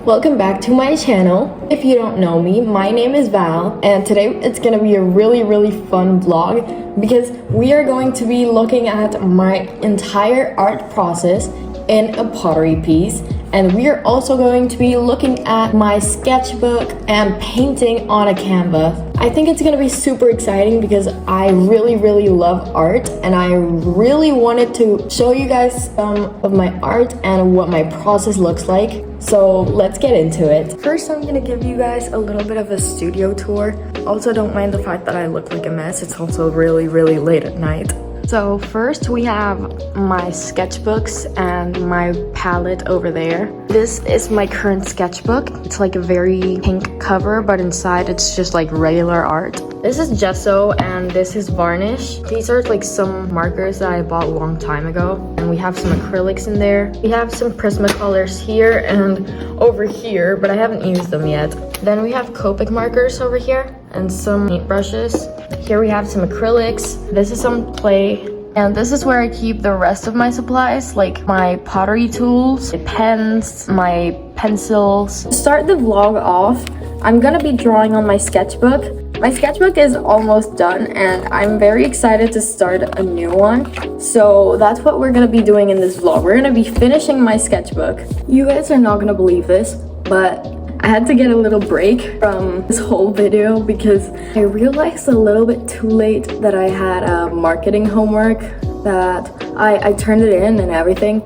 Welcome back to my channel. If you don't know me, my name is Val, and today it's gonna be a really fun vlog because we are going to be looking at my entire art process in a pottery piece, and we are also going to be looking at my sketchbook and painting on a canvas. I think it's gonna be super exciting because I really love art, and I really wanted to show you guys some of my art and what my process looks like. So let's get into it. First, I'm gonna give you guys a little bit of a studio tour. Also, don't mind the fact that I look like a mess. It's also really late at night. So first we have my sketchbooks and my palette over there. This is my current sketchbook. It's like a very pink cover, but inside it's just like regular art. This is gesso and this is varnish. These are like some markers that I bought a long time ago. And we have some acrylics in there. We have some Prismacolors here and over here, but I haven't used them yet. Then we have Copic markers over here and some paint brushes. Here we have some acrylics. This is some clay. And this is where I keep the rest of my supplies, like my pottery tools, my pens, my pencils. To start the vlog off, I'm gonna be drawing on my sketchbook. My sketchbook is almost done and I'm very excited to start a new one. So that's what we're gonna be doing in this vlog. We're gonna be finishing my sketchbook. You guys are not gonna believe this, but I had to get a little break from this whole video because I realized a little bit too late that I had a marketing homework that I turned it in and everything.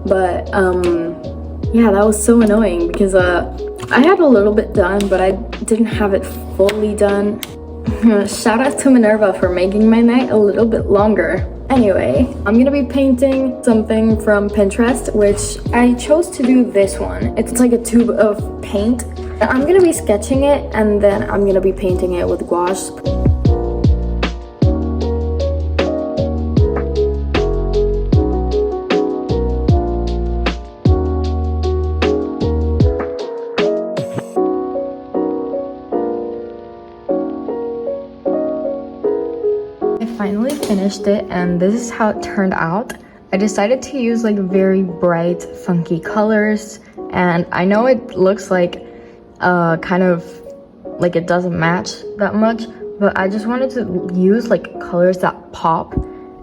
But yeah, that was so annoying because I had a little bit done, but I didn't have it fully done. Shout out to Minerva for making my night a little bit longer. Anyway, I'm gonna be painting something from Pinterest, which I chose to do this one. It's like a tube of paint. I'm gonna be sketching it and then I'm gonna be painting it with gouache. Finally finished it and this is how it turned out. I decided to use like very bright funky colors, and I know it looks like kind of like it doesn't match that much, but I just wanted to use like colors that pop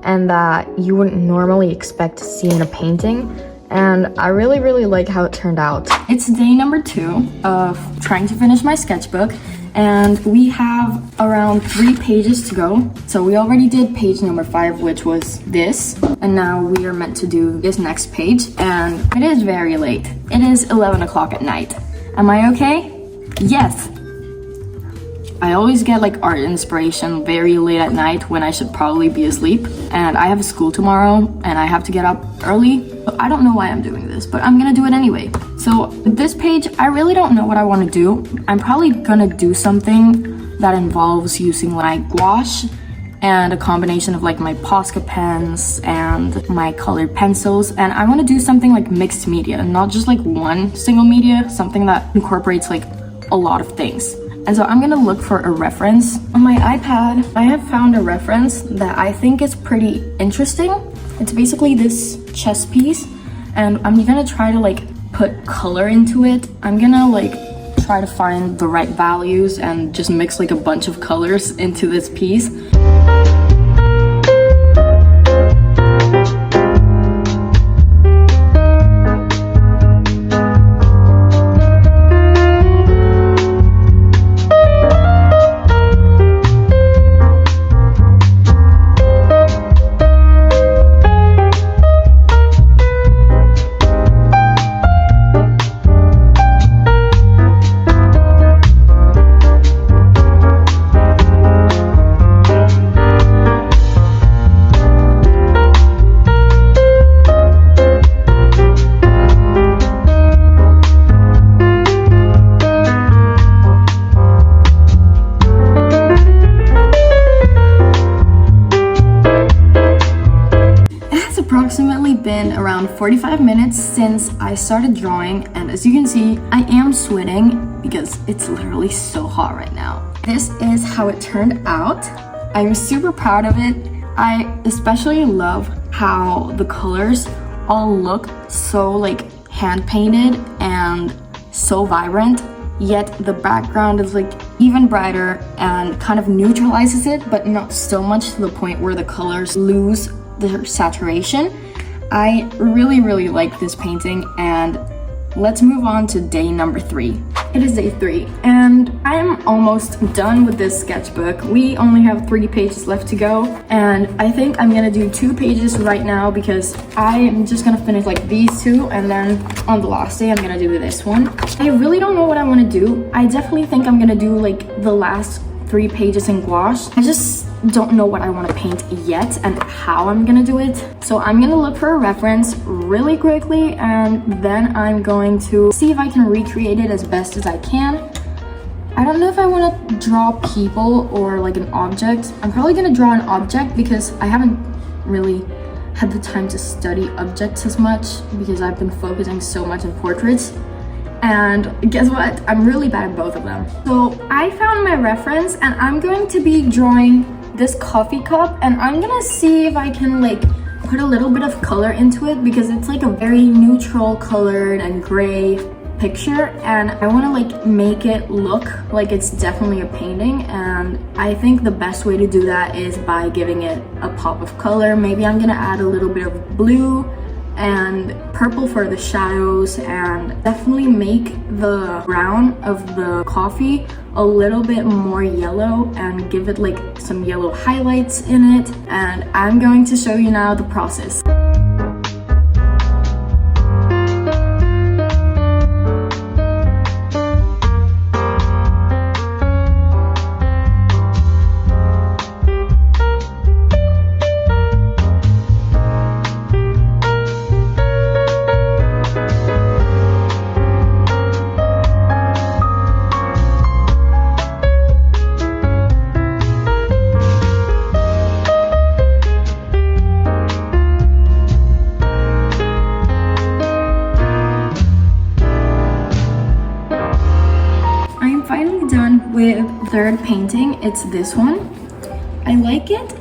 and that you wouldn't normally expect to see in a painting, and I really like how it turned out. It's day number 2 of trying to finish my sketchbook, and we have around 3 pages to go. So we already did page number 5, which was this, and now we are meant to do this next page, and it is very late. It is 11 o'clock at night. Am I okay? Yes. I always get like art inspiration very late at night when I should probably be asleep, and I have school tomorrow and I have to get up early. I don't know why I'm doing this, but I'm gonna do it anyway. So with this page, I really don't know what I want to do. I'm probably gonna do something that involves using like gouache and a combination of like my Posca pens and my colored pencils, and I want to do something like mixed media, not just like one single media, something that incorporates like a lot of things. And so I'm gonna look for a reference. On my iPad, I have found a reference that I think is pretty interesting. It's basically this chess piece, and I'm gonna try to like put color into it. I'm gonna like try to find the right values and just mix like a bunch of colors into this piece. Approximately been around 45 minutes since I started drawing, and as you can see, I am sweating because it's literally so hot right now. This is how it turned out. I'm super proud of it. I especially love how the colors all look so like hand painted and so vibrant, yet the background is like even brighter and kind of neutralizes it, but not so much to the point where the colors lose their saturation. I really like this painting, and let's move on to day number 3. It is day 3 and I'm almost done with this sketchbook. We only have 3 pages left to go, and I think I'm gonna do 2 pages right now because I am just gonna finish like these 2, and then on the last day I'm gonna do this one. I really don't know what I want to do. I definitely think I'm gonna do like the last 3 pages in gouache. I just don't know what I want to paint yet and how I'm gonna do it. So I'm gonna look for a reference really quickly, and then I'm going to see if I can recreate it as best as I can. I don't know if I want to draw people or like an object. I'm probably gonna draw an object because I haven't really had the time to study objects as much because I've been focusing so much on portraits. And guess what? I'm really bad at both of them. So I found my reference, and I'm going to be drawing this coffee cup, and I'm gonna see if I can like put a little bit of color into it because it's like a very neutral colored and gray picture, and I want to like make it look like it's definitely a painting. And I think the best way to do that is by giving it a pop of color. Maybe I'm gonna add a little bit of blue and purple for the shadows, and definitely make the brown of the coffee a little bit more yellow and give it like some yellow highlights in it. And I'm going to show you now the process. With third painting, it's this one. I like it.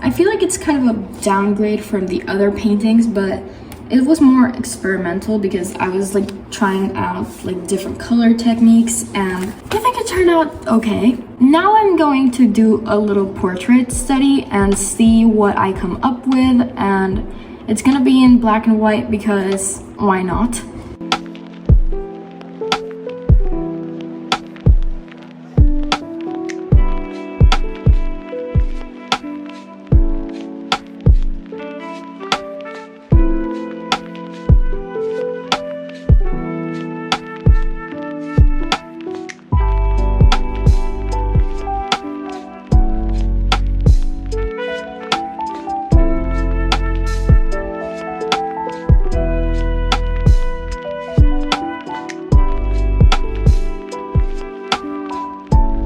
I feel like it's kind of a downgrade from the other paintings, but it was more experimental because I was like trying out like different color techniques, and I think it turned out okay. Now I'm going to do a little portrait study and see what I come up with, and it's gonna be in black and white because why not?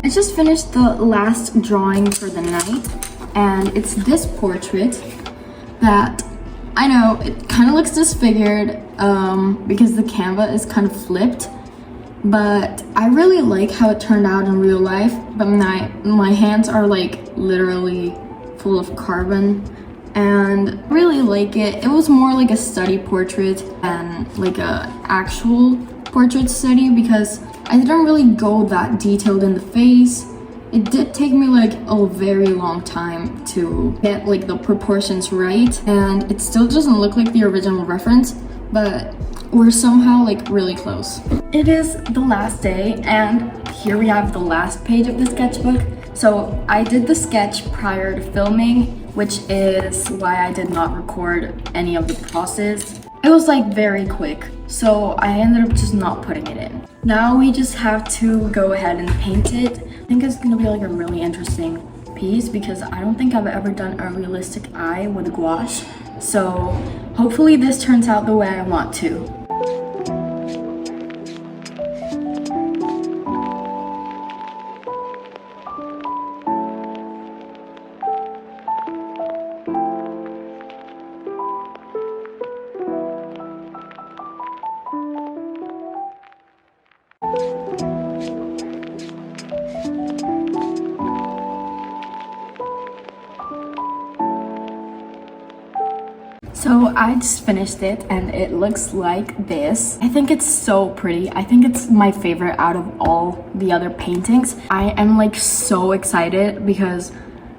I just finished the last drawing for the night, and it's this portrait that I know it kind of looks disfigured because the canvas is kind of flipped, but I really like how it turned out in real life. But my hands are like literally full of carbon, and I really like it. It was more like a study portrait than like a actual portrait study because I didn't really go that detailed in the face. It did take me like a very long time to get like the proportions right, and it still doesn't look like the original reference, but we're somehow like really close. It is the last day, and here we have the last page of the sketchbook. So I did the sketch prior to filming, which is why I did not record any of the process. It was like very quick, so I ended up just not putting it in. Now we just have to go ahead and paint it. I think it's gonna be like a really interesting piece because I don't think I've ever done a realistic eye with gouache. So hopefully this turns out the way I want to. So I just finished it and it looks like this. I think it's so pretty. I think it's my favorite out of all the other paintings. I am like so excited because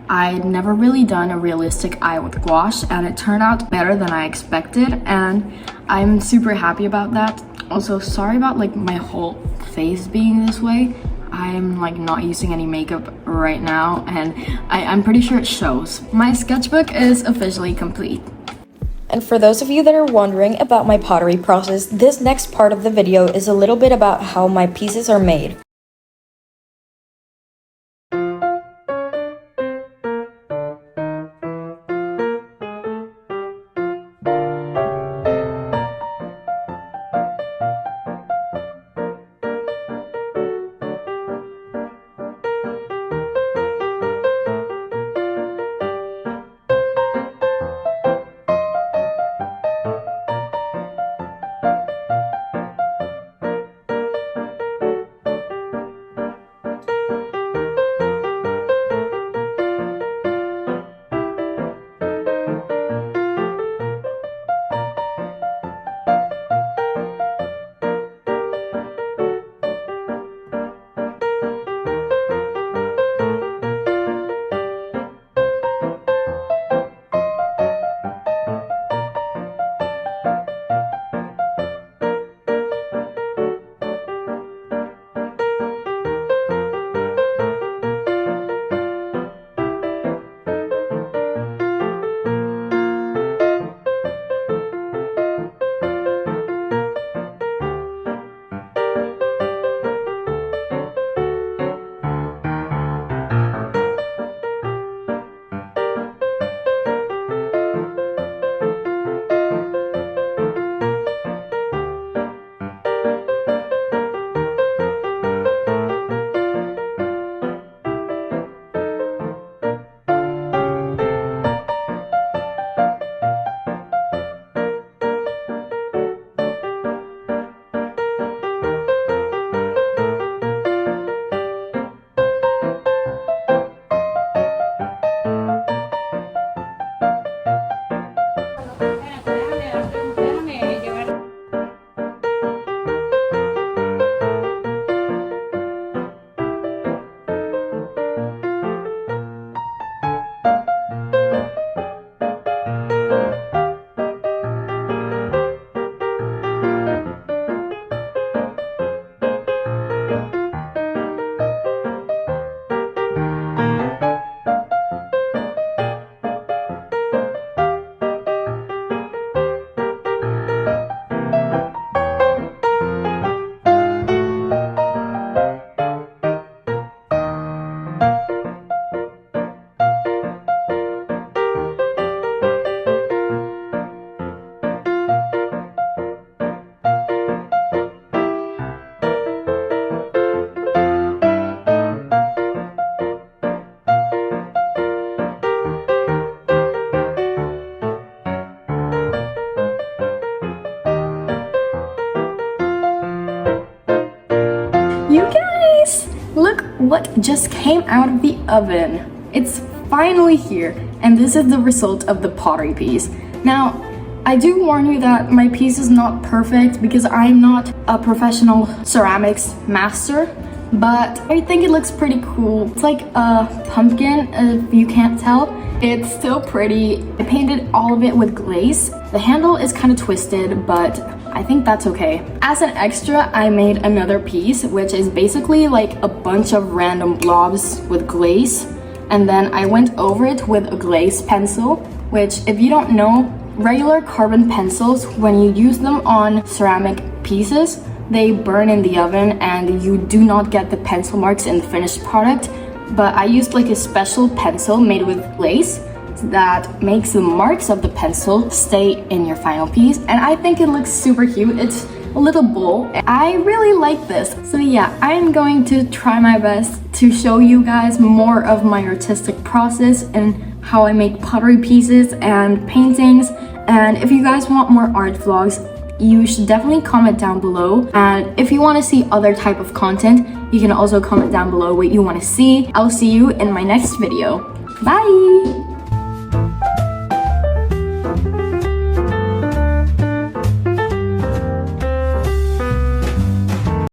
I'd never really done a realistic eye with gouache and it turned out better than I expected, and I'm super happy about that. Also, sorry about like my whole face being this way. I'm like not using any makeup right now and I'm pretty sure it shows. My sketchbook is officially complete. And for those of you that are wondering about my pottery process, this next part of the video is a little bit about how my pieces are made. You guys, look what just came out of the oven. It's finally here, and this is the result of the pottery piece. Now, I do warn you that my piece is not perfect because I'm not a professional ceramics master, but I think it looks pretty cool. It's like a pumpkin, if you can't tell. It's still pretty. I painted all of it with glaze. The handle is kind of twisted, but I think that's okay. As an extra, I made another piece, which is basically like a bunch of random blobs with glaze. And then I went over it with a glaze pencil, which if you don't know, regular carbon pencils, when you use them on ceramic pieces, they burn in the oven and you do not get the pencil marks in the finished product. But I used like a special pencil made with glaze that makes the marks of the pencil stay in your final piece, and I think it looks super cute. It's a little bowl. I really like this. So yeah, I'm going to try my best to show you guys more of my artistic process and how I make pottery pieces and paintings. And if you guys want more art vlogs, you should definitely comment down below. And if you want to see other type of content, you can also comment down below what you want to see. I'll see you in my next video. Bye!